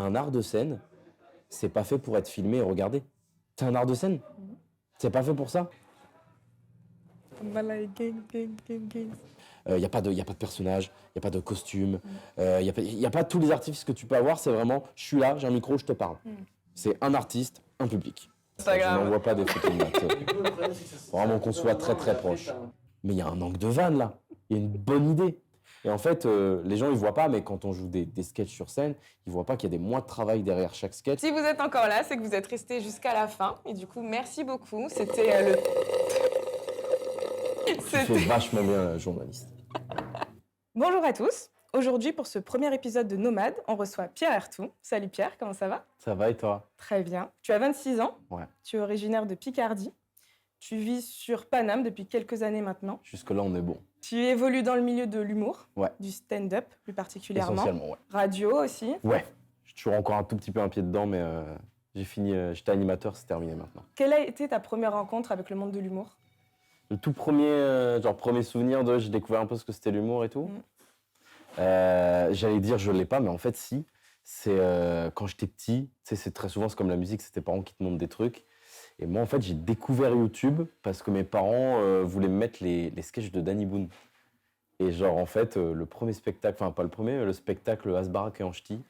un art de scène, c'est pas fait pour être filmé et regardé. C'est un art de scène. C'est pas fait pour ça. Il n'y a pas de personnage, il n'y a pas de costume, il n'y a pas tous les artifices que tu peux avoir. C'est vraiment, je suis là, j'ai un micro, je te parle. C'est un artiste, un public. Pas grave. Je n'envoie pas des photos de Matt. Vraiment qu'on soit très très proche. Mais il y a un manque de vanne là. Il y a une bonne idée. Et en fait, les gens ils voient pas, mais quand on joue des sketchs sur scène, ils voient pas qu'il y a des mois de travail derrière chaque sketch. Si vous êtes encore là, c'est que vous êtes restés jusqu'à la fin. Et du coup, merci beaucoup. C'était le... Tu fais vachement bien la journaliste. Bonjour à tous. Aujourd'hui, pour ce premier épisode de Nomade, on reçoit Pierre Ertou. Salut Pierre, comment ça va? Ça va et toi? Très bien. Tu as 26 ans. Ouais. Tu es originaire de Picardie. Tu vis sur Paname depuis quelques années maintenant. Jusque-là, on est bon. Tu évolues dans le milieu de l'humour, Ouais. du stand-up plus particulièrement. Essentiellement, ouais. Radio aussi. Ouais. J'ai toujours encore un tout petit peu un pied dedans, mais j'ai fini. J'étais animateur, c'est terminé maintenant. Quelle a été ta première rencontre avec le monde de l'humour? Le tout premier, premier souvenir de j'ai découvert un peu ce que c'était l'humour et tout. J'allais dire je l'ai pas, mais en fait si. C'est quand j'étais petit, tu sais, c'est très souvent c'est comme la musique, c'est tes parents qui te montrent des trucs. Et moi en fait j'ai découvert YouTube parce que mes parents voulaient me mettre les sketchs de Danny Boone. Et genre en fait le premier spectacle, enfin pas le premier, le spectacle Asbarak et Anch'ti,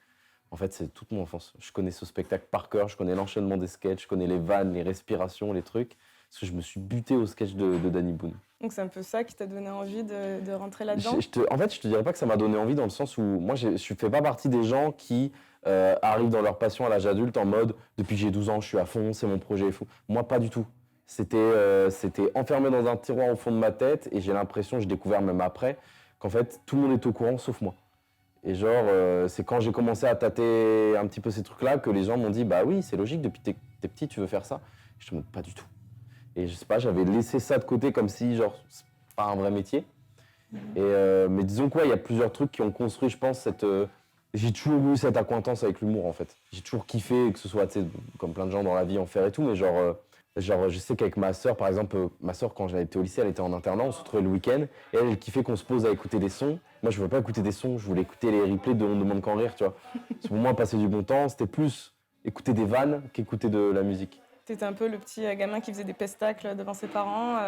en fait c'est toute mon enfance. Je connais ce spectacle par cœur, je connais l'enchaînement des sketchs, je connais les vannes, les respirations, les trucs. Parce que je me suis buté au sketch de Danny Boone. Donc c'est un peu ça qui t'a donné envie de rentrer là-dedans? En fait, je te dirais pas que ça m'a donné envie dans le sens où moi, je fais pas partie des gens qui arrivent dans leur passion à l'âge adulte en mode « depuis que j'ai 12 ans, je suis à fond, c'est mon projet est fou ». Moi, pas du tout. C'était enfermé dans un tiroir au fond de ma tête et j'ai l'impression, j'ai découvert même après, qu'en fait, tout le monde est au courant sauf moi. Et genre, c'est quand j'ai commencé à tâter un petit peu ces trucs-là que les gens m'ont dit « bah oui, c'est logique, depuis que t'es petit, tu veux faire ça ». Je te montre pas du tout. Et je sais pas, j'avais laissé ça de côté comme si, genre, c'est pas un vrai métier. Mais disons quoi, il y a plusieurs trucs qui ont construit, je pense, j'ai toujours eu cette accointance avec l'humour, en fait. J'ai toujours kiffé, que ce soit, tu sais, comme plein de gens dans la vie, en faire et tout, mais genre je sais qu'avec ma sœur, par exemple, ma sœur, quand j'avais été au lycée, elle était en internat, on se retrouvait le week-end, et elle kiffait qu'on se pose à écouter des sons. Moi, je voulais pas écouter des sons, je voulais écouter les replays de On ne demande qu'en rire, tu vois. Parce que pour moi, passer du bon temps, c'était plus écouter des vannes qu'écouter de la musique. T'étais un peu le petit gamin qui faisait des pestacles devant ses parents.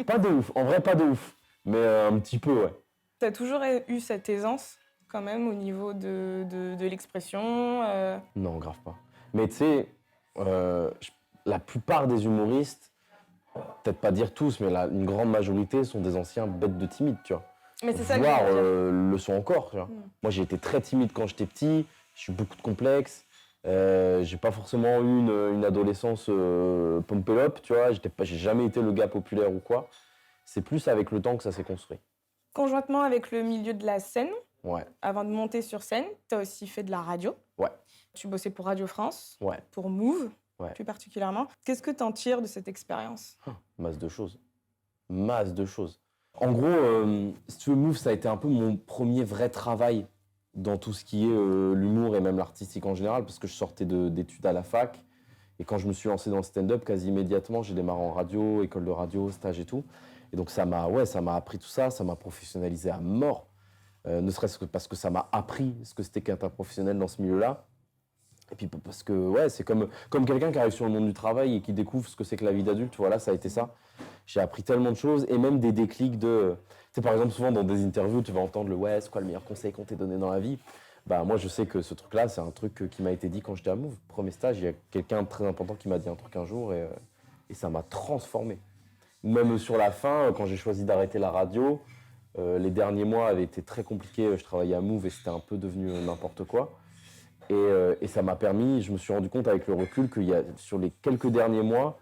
Pas de ouf, en vrai pas de ouf, mais un petit peu, ouais. T'as toujours eu cette aisance, quand même, au niveau de l'expression Non, grave pas. Mais tu sais, la plupart des humoristes, peut-être pas dire tous, mais une grande majorité sont des anciens bêtes de timides, tu vois. Mais c'est ça Voire que je veux dire. le sont encore, tu vois. Moi, j'ai été très timide quand j'étais petit, j'ai eu beaucoup de complexes. J'ai pas forcément eu une adolescence pompelope, tu vois. J'ai jamais été le gars populaire ou quoi. C'est plus avec le temps que ça s'est construit. Conjointement avec le milieu de la scène, Ouais. avant de monter sur scène, t'as aussi fait de la radio. Ouais. Tu bossais pour Radio France, Ouais. pour Move, Ouais. plus particulièrement. Qu'est-ce que t'en tires de cette expérience? Masse de choses. Masse de choses. En gros, si tu veux, Move, ça a été un peu mon premier vrai travail dans tout ce qui est l'humour et même l'artistique en général, parce que je sortais d'études à la fac. Et quand je me suis lancé dans le stand-up, quasi immédiatement, j'ai démarré en radio, école de radio, stage et tout. Et donc ça m'a appris tout ça, ça m'a professionnalisé à mort. Ne serait-ce que parce que ça m'a appris ce que c'était qu'être un professionnel dans ce milieu-là. Et puis parce que ouais, c'est comme quelqu'un qui arrive sur le monde du travail et qui découvre ce que c'est que la vie d'adulte. Voilà, ça a été ça. J'ai appris tellement de choses et même des déclics de... Tu sais, par exemple, souvent dans des interviews, tu vas entendre ouais, c'est quoi le meilleur conseil qu'on t'ait donné dans la vie? Bah moi, je sais que ce truc-là, c'est un truc qui m'a été dit quand j'étais à Move. Premier stage, il y a quelqu'un de très important qui m'a dit un truc un jour et ça m'a transformé. Même sur la fin, quand j'ai choisi d'arrêter la radio, les derniers mois avaient été très compliqués. Je travaillais à Move et c'était un peu devenu n'importe quoi. Et ça m'a permis, je me suis rendu compte avec le recul que sur les quelques derniers mois,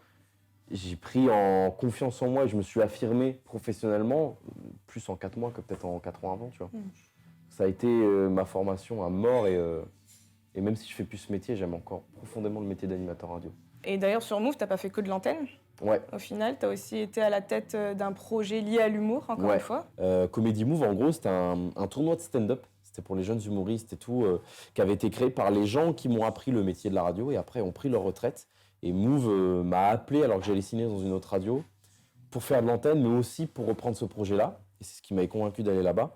j'ai pris en confiance en moi et je me suis affirmé professionnellement, plus en 4 mois que peut-être en 4 ans avant, tu vois. Ça a été ma formation à mort et même si je fais plus ce métier, j'aime encore profondément le métier d'animateur radio. Et d'ailleurs, sur Move, t'as pas fait que de l'antenne. Ouais. Au final, t'as aussi été à la tête d'un projet lié à l'humour, encore une fois. Comedy Move, en gros, c'était un tournoi de stand-up. C'était pour les jeunes humoristes et tout, qui avait été créé par les gens qui m'ont appris le métier de la radio et après ont pris leur retraite. Et Move m'a appelé alors que j'allais signer dans une autre radio pour faire de l'antenne, mais aussi pour reprendre ce projet-là. Et c'est ce qui m'avait convaincu d'aller là-bas.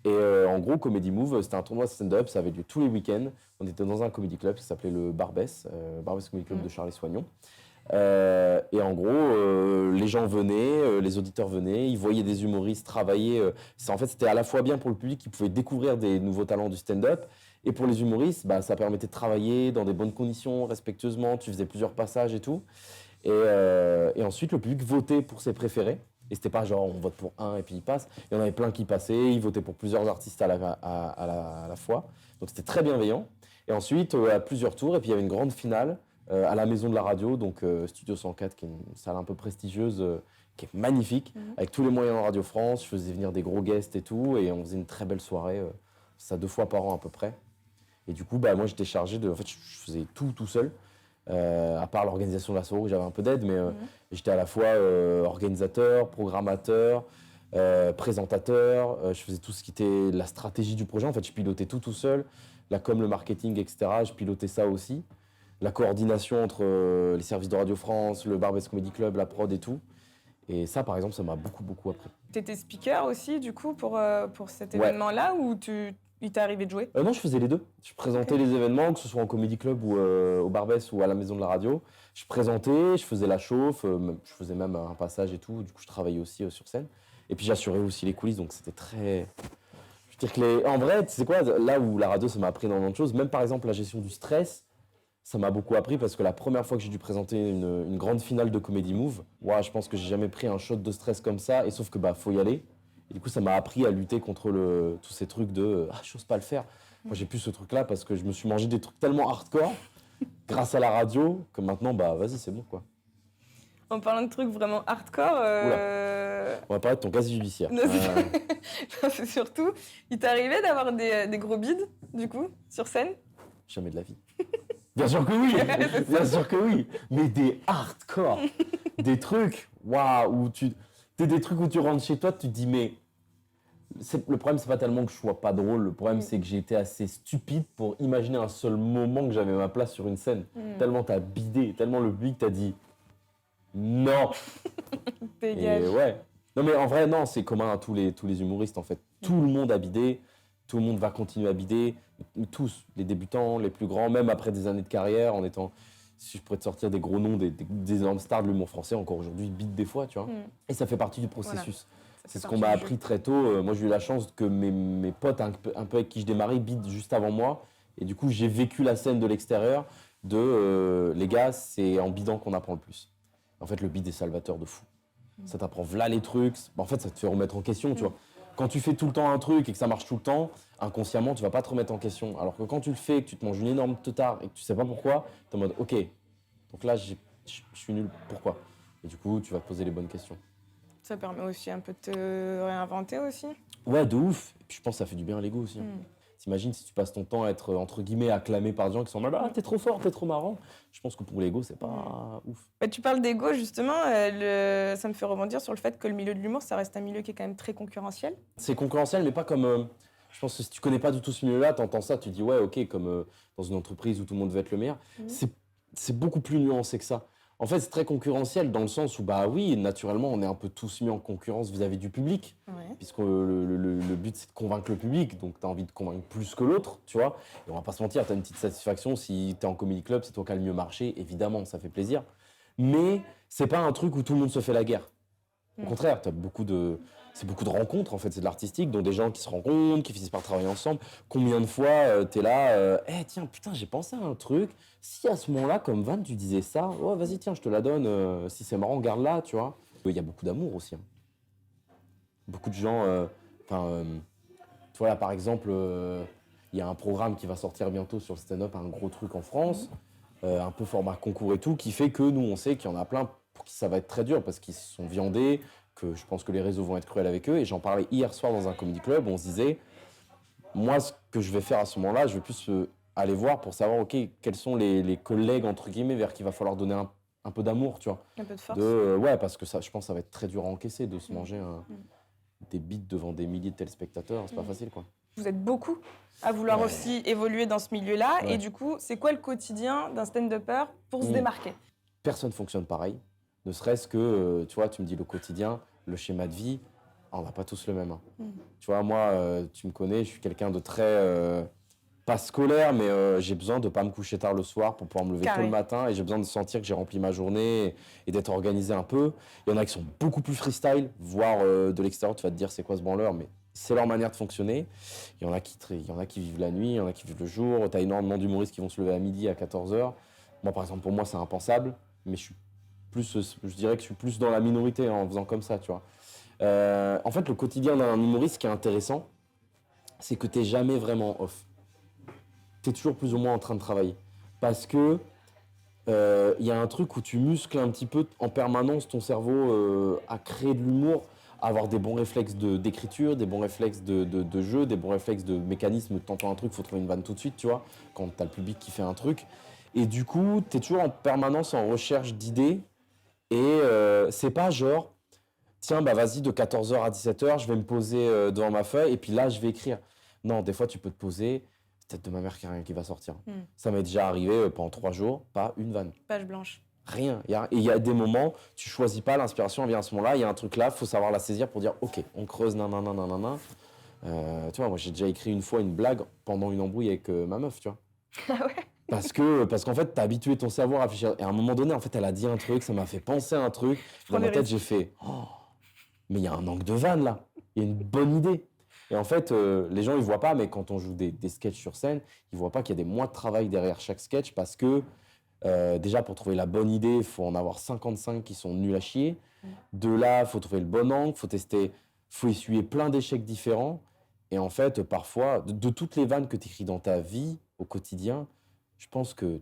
Et en gros, Comedy Move, c'était un tournoi de stand-up, ça avait lieu tous les week-ends. On était dans un comedy club qui s'appelait le Barbès, Barbès Comedy Club de Charlie Soignon. Et en gros, les gens venaient, les auditeurs venaient, ils voyaient des humoristes travailler. En fait, c'était à la fois bien pour le public qui pouvait découvrir des nouveaux talents du stand-up, et pour les humoristes, ça permettait de travailler dans des bonnes conditions, respectueusement. Tu faisais plusieurs passages et tout. Et ensuite, le public votait pour ses préférés. Et c'était pas genre on vote pour un et puis il passe. Il y en avait plein qui passaient, ils votaient pour plusieurs artistes à la fois. Donc c'était très bienveillant. Et ensuite, à plusieurs tours, et puis il y avait une grande finale à la Maison de la Radio, donc Studio 104, qui est une salle un peu prestigieuse, qui est magnifique, avec tous les moyens de Radio France. Je faisais venir des gros guests et tout, et on faisait une très belle soirée, ça 2 fois par an à peu près. Et du coup, moi j'étais chargé de. En fait, je faisais tout seul. À part l'organisation de la soirée où j'avais un peu d'aide, mais j'étais à la fois organisateur, programmateur, présentateur. Je faisais tout ce qui était la stratégie du projet. En fait, je pilotais tout seul. La com, le marketing, etc. Je pilotais ça aussi. La coordination entre les services de Radio France, le Barbès Comedy Club, la prod et tout. Et ça, par exemple, ça m'a beaucoup appris. T'étais speaker aussi, du coup, pour cet événement-là, ou il t'est arrivé de jouer? Non, je faisais les deux. Je présentais les événements, que ce soit en Comedy Club ou au Barbès ou à la Maison de la Radio. Je présentais, je faisais la chauffe, je faisais même un passage et tout. Du coup, je travaillais aussi sur scène. Et puis, j'assurais aussi les coulisses, donc c'était très... Je veux dire que en vrai, tu sais quoi, là où la radio, ça m'a appris énormément de choses, même par exemple la gestion du stress, ça m'a beaucoup appris parce que la première fois que j'ai dû présenter une grande finale de Comedy Move, je pense que j'ai jamais pris un shot de stress comme ça, et sauf que faut y aller. Et du coup, ça m'a appris à lutter contre tous ces trucs de j'ose pas le faire. Moi, j'ai plus ce truc-là parce que je me suis mangé des trucs tellement hardcore grâce à la radio que maintenant, vas-y, c'est bon, quoi. En parlant de trucs vraiment hardcore... On va parler de ton casier judiciaire. Non, c'est surtout, il t'est arrivé d'avoir des gros bides, du coup, sur scène? Jamais de la vie. Bien sûr que oui, bien sûr que oui. Mais des hardcore, des trucs, où des trucs où tu rentres chez toi, tu te dis mais le problème c'est pas tellement que je sois pas drôle, le problème c'est que j'ai été assez stupide pour imaginer un seul moment que j'avais ma place sur une scène. Tellement t'as bidé, tellement le public t'a dit non. Dégage. Et ouais. Non mais en vrai non, c'est commun à tous les humoristes en fait. Tout le monde a bidé. Tout le monde va continuer à bider, tous, les débutants, les plus grands, même après des années de carrière, en étant, si je pourrais te sortir des gros noms, des énormes stars de l'humour français, encore aujourd'hui, ils bident des fois, tu vois. Et ça fait partie du processus. Voilà. C'est ce qu'on m'a appris très tôt. Moi, j'ai eu la chance que mes potes, un peu avec qui je démarrais, bident juste avant moi. Et du coup, j'ai vécu la scène de l'extérieur les gars, c'est en bidant qu'on apprend le plus. En fait, le bid est salvateur de fou. Ça t'apprend v'là les trucs. En fait, ça te fait remettre en question, tu vois. Quand tu fais tout le temps un truc et que ça marche tout le temps, inconsciemment, tu vas pas te remettre en question. Alors que quand tu le fais, que tu te manges une énorme teutard et que tu sais pas pourquoi, tu es en mode OK, donc là, je suis nul, pourquoi? Et du coup, tu vas te poser les bonnes questions. Ça permet aussi un peu de te réinventer aussi? Ouais, de ouf. Et puis je pense que ça fait du bien à l'ego aussi. T'imagines si tu passes ton temps à être, entre guillemets, acclamé par des gens qui sont en mode « Ah, t'es trop fort, t'es trop marrant ». Je pense que pour l'ego, c'est pas ouf. Tu parles d'ego, justement. Ça me fait rebondir sur le fait que le milieu de l'humour, ça reste un milieu qui est quand même très concurrentiel. C'est concurrentiel, mais pas comme... je pense que si tu connais pas du tout ce milieu-là, t'entends ça, tu dis « Ouais, OK », comme dans une entreprise où tout le monde veut être le meilleur. C'est beaucoup plus nuancé que ça. En fait, c'est très concurrentiel dans le sens où, oui, naturellement, on est un peu tous mis en concurrence vis-à-vis du public. Puisque le but, c'est de convaincre le public. Donc, tu as envie de convaincre plus que l'autre, tu vois. Et on va pas se mentir, tu as une petite satisfaction. Si tu es en comedy club, c'est toi qui as le mieux marché. Évidemment, ça fait plaisir. Mais c'est pas un truc où tout le monde se fait la guerre. Au contraire, c'est beaucoup de rencontres, en fait. C'est de l'artistique, dont des gens qui se rencontrent, qui finissent par travailler ensemble. Combien de fois tu es là, tiens, putain, j'ai pensé à un truc. Si à ce moment-là, comme Van, tu disais ça, vas-y, tiens, je te la donne. Si c'est marrant, garde-la, tu vois. Il y a beaucoup d'amour aussi. Beaucoup de gens... tu vois, là, par exemple, il y a un programme qui va sortir bientôt sur le stand-up, un gros truc en France, un peu format concours et tout, qui fait que nous, on sait qu'il y en a plein pour qui ça va être très dur parce qu'ils se sont viandés, que je pense que les réseaux vont être cruels avec eux. Et j'en parlais hier soir dans un comedy club où on se disait, moi, ce que je vais faire à ce moment-là, je vais plus aller voir pour savoir, OK, quels sont les collègues, entre guillemets, vers qui il va falloir donner un peu d'amour, tu vois. Un peu de force. Ouais, parce que ça, je pense que ça va être très dur à encaisser de se manger des beats devant des milliers de téléspectateurs. C'est pas facile, quoi. Vous êtes beaucoup à vouloir aussi évoluer dans ce milieu-là. Et du coup, c'est quoi le quotidien d'un stand-upper pour se démarquer? Personne ne fonctionne pareil. Ne serait-ce que, tu vois, tu me dis le quotidien, le schéma de vie. on n'a pas tous le même. Hein. Tu vois, moi, tu me connais, je suis quelqu'un de très... pas scolaire, mais j'ai besoin de ne pas me coucher tard le soir pour pouvoir me lever tôt le matin et j'ai besoin de sentir que j'ai rempli ma journée et d'être organisé un peu. Il y en a qui sont beaucoup plus freestyle, voire de l'extérieur, tu vas te dire c'est quoi ce branleur, mais c'est leur manière de fonctionner. Il y en a qui vivent la nuit, il y en a qui vivent le jour. Tu as énormément d'humoristes qui vont se lever à midi, à 14h. Moi, par exemple, pour moi, c'est impensable, mais je dirais que je suis plus dans la minorité en faisant comme ça, tu vois. En fait, le quotidien d'un humoriste, ce qui est intéressant, c'est que tu n'es jamais vraiment off. Tu es toujours plus ou moins en train de travailler. Parce que y a un truc où tu muscles un petit peu en permanence ton cerveau à créer de l'humour, à avoir des bons réflexes d'écriture, des bons réflexes de jeu, des bons réflexes de mécanisme. T'entends un truc, faut trouver une vanne tout de suite, tu vois, quand t'as le public qui fait un truc. Et du coup, tu es toujours en permanence en recherche d'idées. Et c'est pas genre, tiens, bah vas-y, de 14h à 17h, je vais me poser devant ma feuille et puis là, je vais écrire. Non, des fois, tu peux te poser, tête de ma mère, qu'il n'y a rien qui va sortir. Ça m'est déjà arrivé pendant 3 jours, pas une vanne. Page blanche. Rien. Et il y a des moments, tu choisis pas, l'inspiration vient à ce moment-là, il y a un truc là, il faut savoir la saisir pour dire, ok, on creuse, nanana. Tu vois, moi, j'ai déjà écrit une fois une blague pendant une embrouille avec ma meuf, tu vois. Ah ouais? Parce qu'en fait, t'as habitué ton cerveau à réfléchir. Et à un moment donné, en fait, elle a dit un truc, ça m'a fait penser à un truc. Dans ma tête, j'ai fait oh, mais il y a un angle de vanne là. Il y a une bonne idée. Et en fait, les gens, ils voient pas, mais quand on joue des sketchs sur scène, ils voient pas qu'il y a des mois de travail derrière chaque sketch parce que déjà, pour trouver la bonne idée, il faut en avoir 55 qui sont nuls à chier. De là, il faut trouver le bon angle, il faut tester, faut essuyer plein d'échecs différents. Et en fait, parfois, de toutes les vannes que tu écris dans ta vie, au quotidien, je pense que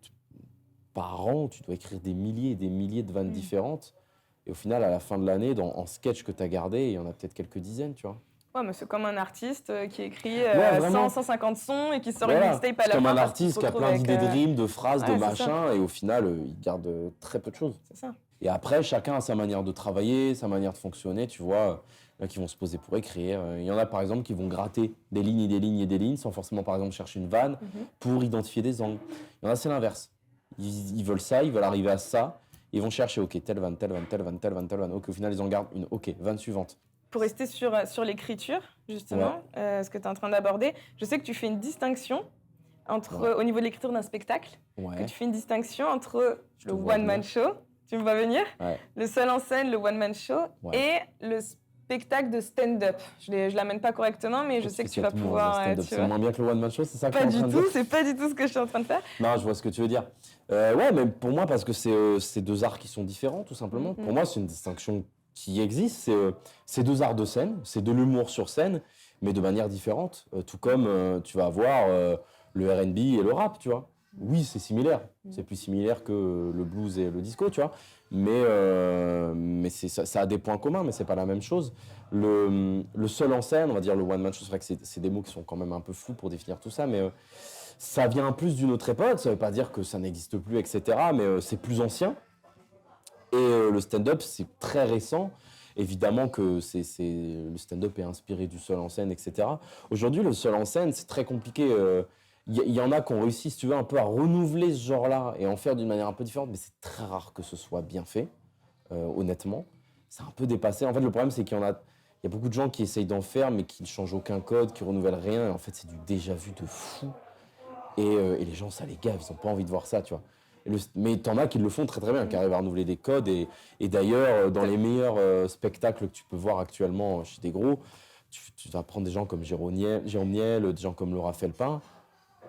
par an, tu dois écrire des milliers et des milliers de vannes différentes. Et au final, à la fin de l'année, en sketch que tu as gardé, il y en a peut-être quelques dizaines, tu vois. Ouais, mais c'est comme un artiste qui écrit Ouais, 100, 150 sons et qui sort une mixtape à la fin. C'est comme un artiste qui a plein d'idées de rimes, de phrases, de machins, et au final, il garde très peu de choses. C'est ça. Et après, chacun a sa manière de travailler, sa manière de fonctionner, tu vois. Il y en a qui vont se poser pour écrire. Il y en a, par exemple, qui vont gratter des lignes et des lignes et des lignes sans forcément, par exemple, chercher une vanne pour identifier des angles. Il y en a, c'est l'inverse. Ils veulent ça, ils veulent arriver à ça. Ils vont chercher, ok, telle vanne, telle vanne, telle vanne, telle vanne, telle vanne. Ok, au final, ils en gardent une. Ok, vanne suivante. Pour rester sur l'écriture, justement, ce que tu es en train d'aborder, je sais que tu fais une distinction entre, au niveau de l'écriture d'un spectacle, que tu fais une distinction entre le one-man show, tu me vois venir, le seul en scène, le one-man show, et le spectacle de stand-up. Je l'amène pas correctement, mais je sais que tu vas pouvoir... C'est moins bien que le one-man show, c'est ça que Pas du tout, c'est pas du tout ce que je suis en train de faire. Non, je vois ce que tu veux dire. Ouais, mais pour moi, parce que c'est deux arts qui sont différents, tout simplement. Pour moi, c'est une distinction qui existe. C'est deux arts de scène, c'est de l'humour sur scène, mais de manière différente. Tout comme tu vas avoir le R&B et le rap, tu vois. Oui, c'est similaire. C'est plus similaire que le blues et le disco, tu vois. Mais ça a des points communs, mais c'est pas la même chose. Le seul en scène, on va dire le one man show, c'est vrai que c'est des mots qui sont quand même un peu flous pour définir tout ça, mais ça vient plus d'une autre époque. Ça veut pas dire que ça n'existe plus, etc. Mais c'est plus ancien. Et le stand-up, c'est très récent. Évidemment que le stand-up est inspiré du seul en scène, etc. Aujourd'hui, le seul en scène, c'est très compliqué. Il y en a qui ont réussi, si tu veux, un peu à renouveler ce genre-là et en faire d'une manière un peu différente, mais c'est très rare que ce soit bien fait, honnêtement. C'est un peu dépassé. En fait, le problème, c'est qu'il y a beaucoup de gens qui essayent d'en faire, mais qui ne changent aucun code, qui ne renouvellent rien. Et en fait, c'est du déjà-vu de fou. Et les gens, ça les gave, ils n'ont pas envie de voir ça, tu vois. Mais t'en as qui le font très très bien, qui arrivent à renouveler des codes. Et d'ailleurs, dans les meilleurs spectacles que tu peux voir actuellement chez des gros, tu vas prendre des gens comme Jérôme Niel, des gens comme Laura Felpin.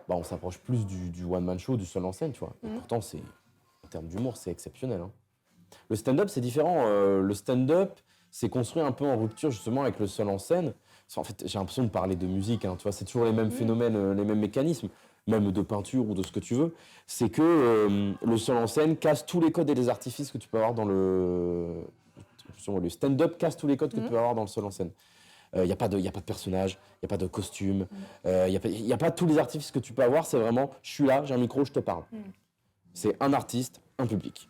Bah, on s'approche plus du one-man show, du seul en scène, tu vois. Et pourtant, en termes d'humour, c'est exceptionnel. Hein. Le stand-up, c'est différent. Le stand-up, c'est construit un peu en rupture, justement, avec le seul en scène. En fait, j'ai l'impression de parler de musique, hein, tu vois. C'est toujours les mêmes phénomènes, les mêmes mécanismes, même de peinture ou de ce que tu veux. C'est que le seul en scène casse tous les codes et les artifices que tu peux avoir dans le stand-up casse tous les codes que tu peux avoir dans le seul en scène. Il n'y a pas de personnage, il n'y a pas de costume, il n'y a pas tous les artifices que tu peux avoir. C'est vraiment, je suis là, j'ai un micro, je te parle. C'est un artiste, un public.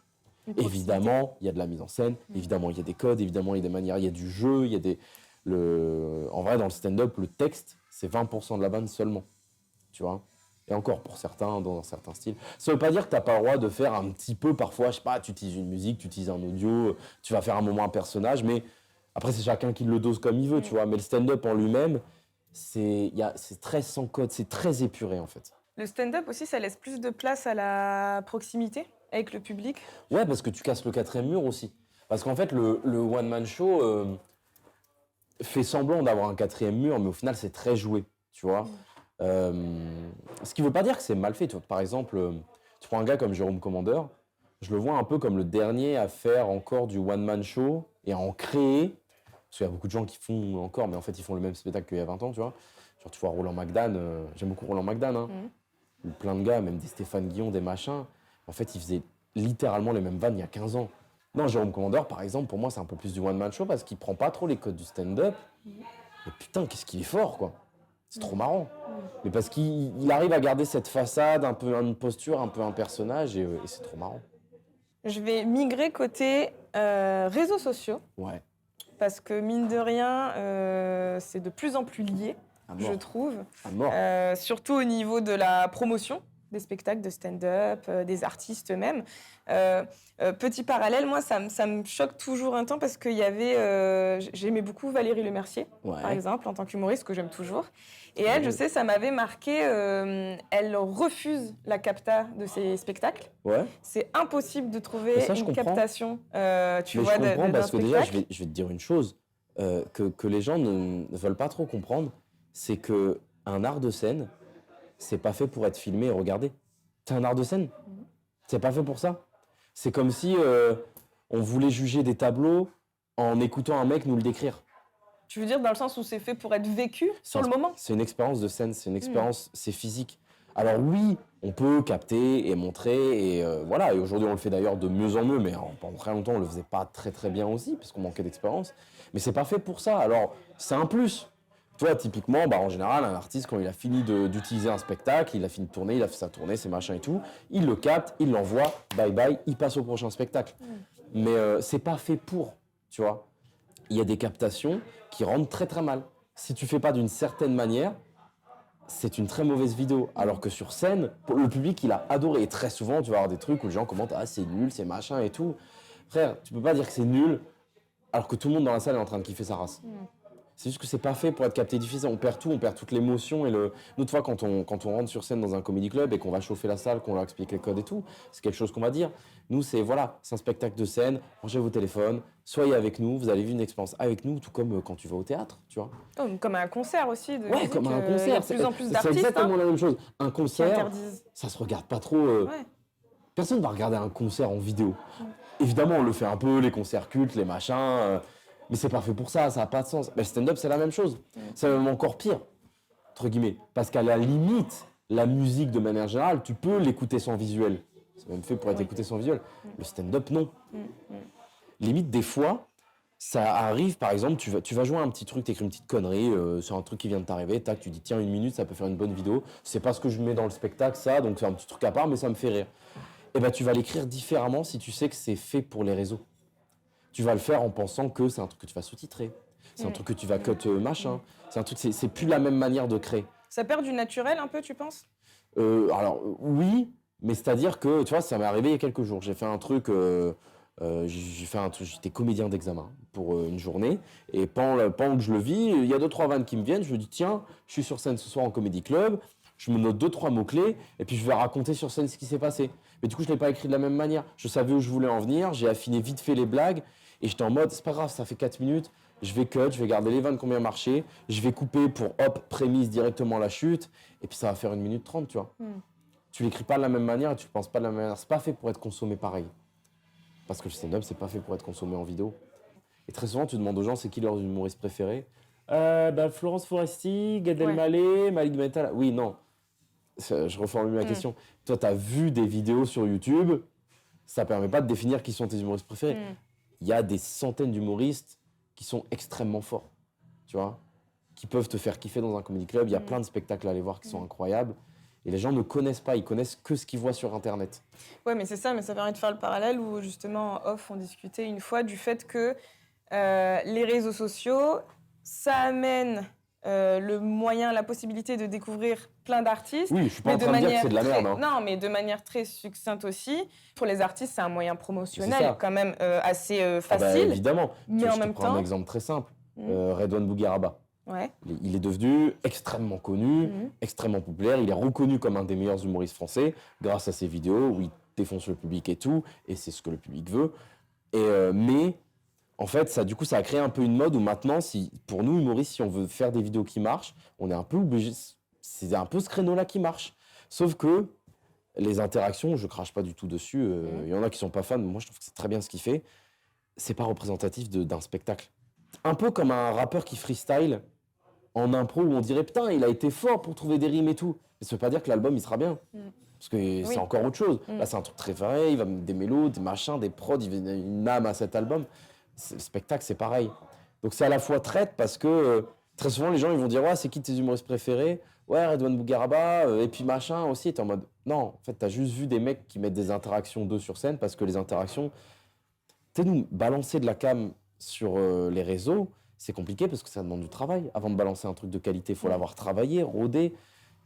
Évidemment, il y a de la mise en scène, évidemment, il y a des codes, évidemment, il y a des manières, il y a du jeu, il y a En vrai, dans le stand-up, le texte, c'est 20% de la vanne seulement. Tu vois ? Et encore, pour certains, dans certains styles. Ça ne veut pas dire que tu n'as pas le droit de faire un petit peu, parfois, je sais pas, tu utilises une musique, tu utilises un audio, tu vas faire un moment un personnage, mais Après, c'est chacun qui le dose comme il veut, tu vois. Mais le stand-up en lui-même, c'est très sans code, c'est très épuré, en fait. Le stand-up aussi, ça laisse plus de place à la proximité avec le public. Ouais, parce que tu casses le quatrième mur aussi. Parce qu'en fait, le one-man show fait semblant d'avoir un quatrième mur, mais au final, c'est très joué, tu vois. Ce qui veut pas dire que c'est mal fait. Tu vois. Par exemple, tu prends un gars comme Jérôme Commandeur, je le vois un peu comme le dernier à faire encore du one-man show et à en créer. Parce qu'il y a beaucoup de gens qui font encore, mais en fait, ils font le même spectacle qu'il y a 20 ans, tu vois. Genre, tu vois Roland McDan, j'aime beaucoup Roland McDan, hein. Ou plein de gars, même des Stéphane Guillon, des machins. En fait, ils faisaient littéralement les mêmes vannes il y a 15 ans. Non, Jérôme Commandeur, par exemple, pour moi, c'est un peu plus du one-man show parce qu'il prend pas trop les codes du stand-up. Et putain, qu'est-ce qu'il est fort, quoi. C'est trop marrant. Mais parce qu'il arrive à garder cette façade, un peu une posture, un peu un personnage, et c'est trop marrant. Je vais migrer côté réseaux sociaux. Ouais. Parce que mine de rien, c'est de plus en plus lié, je trouve. À mort. Surtout au niveau de la promotion des spectacles de stand-up, des artistes même. Petit parallèle, moi, ça me choque toujours un temps parce qu'il y avait... j'aimais beaucoup Valérie Lemercier, par exemple, en tant qu'humoriste, que j'aime toujours. Et elle, je sais, ça m'avait marqué, elle refuse la capta de ses spectacles. Ouais. C'est impossible de trouver une captation, tu vois, je comprends parce que déjà, spectacle. je vais te dire une chose que les gens ne veulent pas trop comprendre, c'est qu'un art de scène, c'est pas fait pour être filmé et regardé. C'est un art de scène. C'est pas fait pour ça. C'est comme si on voulait juger des tableaux en écoutant un mec nous le décrire. Tu veux dire dans le sens où c'est fait pour être vécu sur le moment ? C'est une expérience de scène, c'est une expérience, c'est physique. Alors oui, on peut capter et montrer, et voilà. Et aujourd'hui, on le fait d'ailleurs de mieux en mieux, mais pendant très longtemps, on le faisait pas très très bien aussi, parce qu'on manquait d'expérience. Mais c'est pas fait pour ça. Alors, c'est un plus. Toi, typiquement, en général, un artiste, quand il a fini d'utiliser un spectacle, il a fini de tourner, il a fait sa tournée, ses machins et tout, il le capte, il l'envoie, bye bye, il passe au prochain spectacle. Mais c'est pas fait pour, tu vois. Il y a des captations qui rendent très très mal. Si tu fais pas d'une certaine manière, c'est une très mauvaise vidéo. Alors que sur scène, le public, il a adoré. Et très souvent, tu vas avoir des trucs où les gens commentent « Ah, c'est nul, c'est machin et tout ». Frère, tu peux pas dire que c'est nul alors que tout le monde dans la salle est en train de kiffer sa race. C'est juste que c'est pas fait pour être capté difficile. On perd tout, on perd toute l'émotion. Et nous, tu vois, quand on rentre sur scène dans un comedy club et qu'on va chauffer la salle, qu'on leur explique les codes et tout, c'est quelque chose qu'on va dire. Nous, c'est un spectacle de scène, rangez vos téléphones, soyez avec nous, vous allez vivre une expérience avec nous, tout comme quand tu vas au théâtre, tu vois. Comme un concert aussi. Ouais, comme un concert. Il y a de plus en plus d'artistes. C'est exactement la même chose. Un concert, ça se regarde pas trop. Personne va regarder un concert en vidéo. Évidemment, on le fait un peu, les concerts cultes, les machins. Mais c'est pas fait pour ça, ça n'a pas de sens. Le stand-up, c'est la même chose. C'est même encore pire, entre guillemets. Parce qu'à la limite, la musique, de manière générale, tu peux l'écouter sans visuel. C'est même fait pour être écouté sans visuel. Le stand-up, non. Limite, des fois, ça arrive, par exemple, tu vas jouer un petit truc, t'écris une petite connerie sur un truc qui vient de t'arriver, tac, tu dis, tiens, 1 minute, ça peut faire une bonne vidéo. C'est pas ce que je mets dans le spectacle, ça, donc c'est un petit truc à part, mais ça me fait rire. Et tu vas l'écrire différemment si tu sais que c'est fait pour les réseaux. Tu vas le faire en pensant que c'est un truc que tu vas sous-titrer, c'est un truc que tu vas cut machin, c'est plus la même manière de créer. Ça perd du naturel un peu, tu penses ? Alors oui, mais c'est-à-dire que, tu vois, ça m'est arrivé il y a quelques jours. J'ai fait un truc, j'étais comédien d'examen pour une journée, et pendant que je le vis, il y a 2-3 vannes qui me viennent, je me dis tiens, je suis sur scène ce soir en comedy club, je me note 2-3 mots-clés, et puis je vais raconter sur scène ce qui s'est passé. Mais du coup, je ne l'ai pas écrit de la même manière. Je savais où je voulais en venir, j'ai affiné vite fait les blagues, et j'étais en mode, c'est pas grave, ça fait 4 minutes, je vais cut, je vais garder les vannes qui ont bien marché, je vais couper pour, hop, prémisse directement la chute, et puis ça va faire 1 minute 30, tu vois. Tu l'écris pas de la même manière et tu le penses pas de la même manière. C'est pas fait pour être consommé pareil. Parce que le stand-up, c'est pas fait pour être consommé en vidéo. Et très souvent, tu demandes aux gens, c'est qui leur humoriste préféré ? Florence Foresti, Gad Elmaleh, Malik Bentala. Oui, non. Je reformule ma question. Toi, tu as vu des vidéos sur YouTube, ça permet pas de définir qui sont tes humoristes préférés. Il y a des centaines d'humoristes qui sont extrêmement forts, tu vois, qui peuvent te faire kiffer dans un comedy club. Il y a plein de spectacles à aller voir qui sont incroyables. Et les gens ne connaissent pas, ils connaissent que ce qu'ils voient sur Internet. Ouais, mais c'est ça, mais ça permet de faire le parallèle où justement, en off, on discutait une fois du fait que les réseaux sociaux, ça amène le moyen, la possibilité de découvrir plein d'artistes. Oui, je suis pas en train de dire que c'est de la merde. Non, mais de manière très succincte aussi. Pour les artistes, c'est un moyen promotionnel quand même assez facile. Évidemment. Mais en même temps... Je te prends un exemple très simple. Redouane Bougueraba. Ouais. Il est devenu extrêmement connu, extrêmement populaire. Il est reconnu comme un des meilleurs humoristes français grâce à ses vidéos où il défonce le public et tout. Et c'est ce que le public veut. Mais en fait, ça a créé un peu une mode où maintenant, pour nous, humoristes, si on veut faire des vidéos qui marchent, on est un peu obligé. C'est un peu ce créneau-là qui marche. Sauf que les interactions, je crache pas du tout dessus. Il y en a qui sont pas fans, mais moi, je trouve que c'est très bien ce qu'il fait. C'est pas représentatif d'un spectacle. Un peu comme un rappeur qui freestyle en impro où on dirait putain, il a été fort pour trouver des rimes et tout. Mais ça veut pas dire que l'album il sera bien. Parce que c'est encore autre chose. Là, c'est un truc très vrai, il va mettre des mélos, des machins, des prods, il va une âme à cet album. Le spectacle, c'est pareil. Donc c'est à la fois traite parce que très souvent, les gens ils vont dire ouais, c'est qui tes humoristes préférés? Ouais, Redouane Bougueraba, et puis machin aussi. T'es en mode non, en fait, t'as juste vu des mecs qui mettent des interactions d'eux sur scène parce que les interactions. Tu sais, nous, balancer de la cam sur les réseaux, c'est compliqué parce que ça demande du travail. Avant de balancer un truc de qualité, il faut l'avoir travaillé, rodé.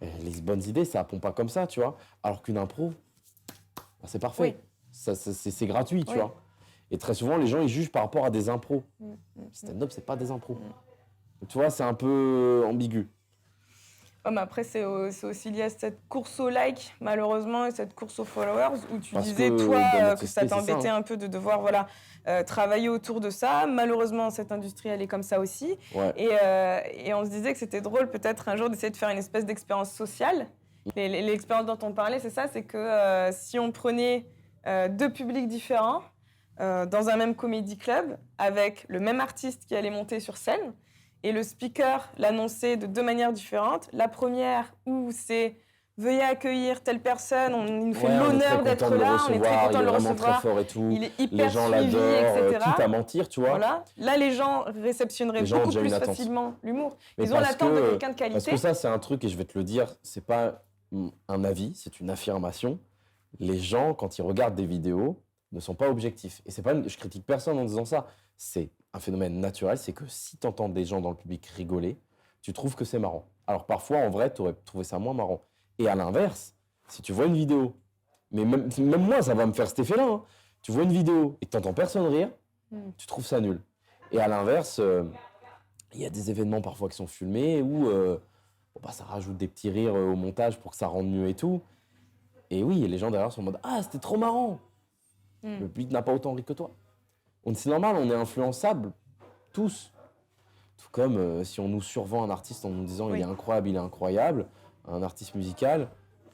Les bonnes idées, ça pompe pas comme ça, tu vois. Alors qu'une impro, bah, c'est parfait. C'est gratuit, tu vois. Et très souvent, les gens, ils jugent par rapport à des impros. Stand-up, c'est pas des impros. Tu vois, c'est un peu ambigu. Mais après, c'est aussi lié à cette course au like, malheureusement, et cette course aux followers, où tu disais, toi, que ça t'embêtait un peu de devoir travailler autour de ça. Malheureusement, cette industrie, elle est comme ça aussi. Ouais. Et on se disait que c'était drôle, peut-être, un jour, d'essayer de faire une espèce d'expérience sociale. L'expérience dont on parlait, c'est ça, c'est que si on prenait deux publics différents dans un même comédie club, avec le même artiste qui allait monter sur scène, et le speaker l'annonçait de deux manières différentes. La première, où c'est « Veuillez accueillir telle personne, il nous fait l'honneur d'être là, on est très content de le recevoir. » Très fort et tout. Il est hyper les gens suivi, etc. Quitte à mentir, tu vois. Voilà. Là, les gens réceptionneraient beaucoup plus facilement l'humour. Ils ont l'attente de quelqu'un de qualité. Parce que ça, c'est un truc, et je vais te le dire, c'est pas un avis, c'est une affirmation. Les gens, quand ils regardent des vidéos, ne sont pas objectifs. Et c'est pas, je critique personne en disant ça. C'est un phénomène naturel, c'est que si tu entends des gens dans le public rigoler, tu trouves que c'est marrant. Alors parfois, en vrai, tu aurais trouvé ça moins marrant. Et à l'inverse, si tu vois une vidéo, mais même moi, ça va me faire cet effet-là, hein. Tu vois une vidéo et que tu n'entends personne rire, tu trouves ça nul. Et à l'inverse, il y a des événements parfois qui sont filmés où ça rajoute des petits rires au montage pour que ça rende mieux et tout. Et oui, les gens derrière sont en mode « Ah, c'était trop marrant !» Le public n'a pas autant ri que toi. C'est normal, on est influençables, tous. Tout comme si on nous survend un artiste en nous disant il est incroyable, un artiste musical,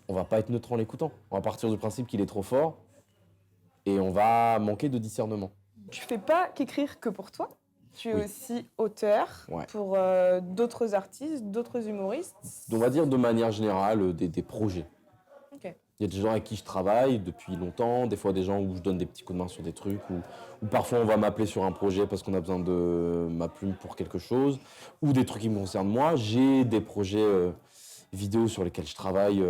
on va pas être neutre en l'écoutant. On va partir du principe qu'il est trop fort et on va manquer de discernement. Tu fais pas qu'écrire que pour toi. Tu es aussi auteur pour d'autres artistes, d'autres humoristes. On va dire de manière générale des projets. Il y a des gens avec qui je travaille depuis longtemps, des fois des gens où je donne des petits coups de main sur des trucs, ou parfois on va m'appeler sur un projet parce qu'on a besoin de ma plume pour quelque chose, ou des trucs qui me concernent moi. J'ai des projets vidéo sur lesquels je travaille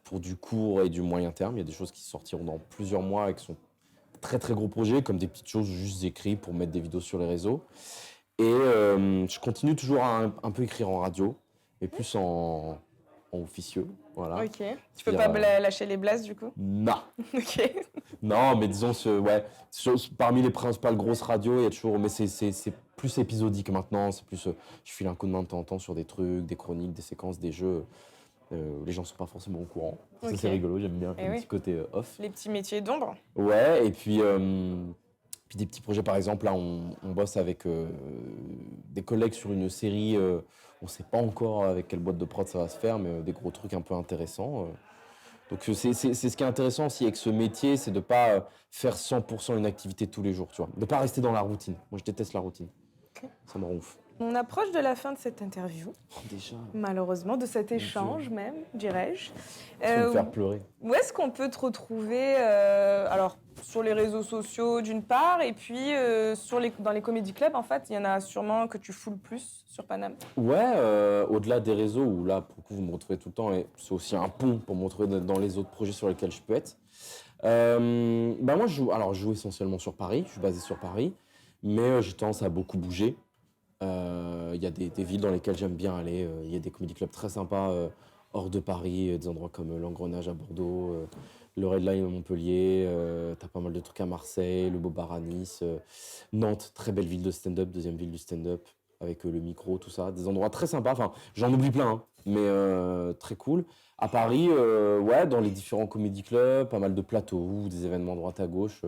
pour du court et du moyen terme. Il y a des choses qui sortiront dans plusieurs mois et qui sont très très gros projets, comme des petites choses juste écrites pour mettre des vidéos sur les réseaux. Et je continue toujours à un peu écrire en radio, mais plus en officieux, voilà. Ok. Tu peux pas lâcher les blases du coup? Non. Ok. Non, mais disons, parmi les principales grosses radios, il y a toujours, mais c'est plus épisodique maintenant. C'est plus, je file un coup de main de temps en temps sur des trucs, des chroniques, des séquences, des jeux. Les gens sont pas forcément au courant. Ça, c'est rigolo, j'aime bien le petit côté off. Les petits métiers d'ombre. Ouais, et puis des petits projets, par exemple, là, on bosse avec des collègues sur une série. On ne sait pas encore avec quelle boîte de prod ça va se faire, mais des gros trucs un peu intéressants. Donc c'est ce qui est intéressant aussi avec ce métier, c'est de ne pas faire 100% une activité tous les jours, tu vois. De ne pas rester dans la routine. Moi, je déteste la routine. Ça me rend ouf. On approche de la fin de cette interview. Oh, déjà. Malheureusement, de cet échange même, dirais-je. Ça va me faire pleurer. Où est-ce qu'on peut te retrouver alors, sur les réseaux sociaux d'une part, et puis dans les comédie clubs, en fait, il y en a sûrement que tu foules plus sur Paname. Ouais, au-della des réseaux, où là, pour le coup, vous me retrouvez tout le temps, et c'est aussi un pont pour me retrouver dans les autres projets sur lesquels je peux être. Moi, je joue essentiellement sur Paris, je suis basé sur Paris, mais j'ai tendance à beaucoup bouger. Il y a des villes dans lesquelles j'aime bien aller. Il y a des comédie clubs très sympas hors de Paris, des endroits comme l'Engrenage à Bordeaux, le Red Line à Montpellier, t'as pas mal de trucs à Marseille, le Beau Bar à Nice, Nantes, très belle ville de stand-up, deuxième ville du stand-up, avec le micro, tout ça, des endroits très sympas, enfin j'en oublie plein, hein, mais très cool. À Paris, ouais, dans les différents comédie clubs, pas mal de plateaux, des événements à droite à gauche.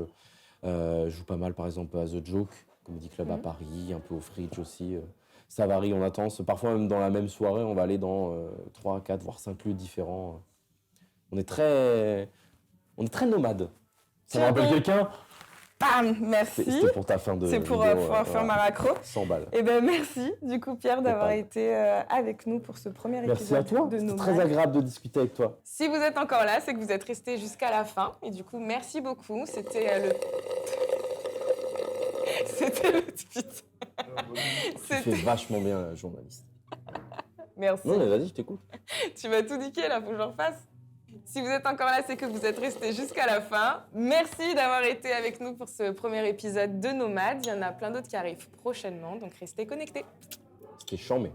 Je joue pas mal par exemple à The Joke, comédie club à Paris, un peu au Fridge aussi. Ça varie, on attend. Parfois même dans la même soirée, on va aller dans 3, 4, voire 5 lieux différents. On est très nomade. Ça me rappelle quelqu'un? Bam, merci. C'était pour ta fin de C'est pour vidéo, pouvoir faire ma raccro. 100 balles. Et ben merci du coup Pierre d'avoir été avec nous pour ce premier épisode. Merci à toi, c'était très agréable de discuter avec toi. Si vous êtes encore là, c'est que vous êtes resté jusqu'à la fin. Et du coup, merci beaucoup. C'était le... C'était le tweet. Tu fais vachement bien, journaliste. Merci. Non mais vas-y, je t'écoute. Tu m'as tout niqué là, faut que je refasse. Si vous êtes encore là, c'est que vous êtes restés jusqu'à la fin. Merci d'avoir été avec nous pour ce premier épisode de Nomade. Il y en a plein d'autres qui arrivent prochainement, donc restez connectés. C'était chambé.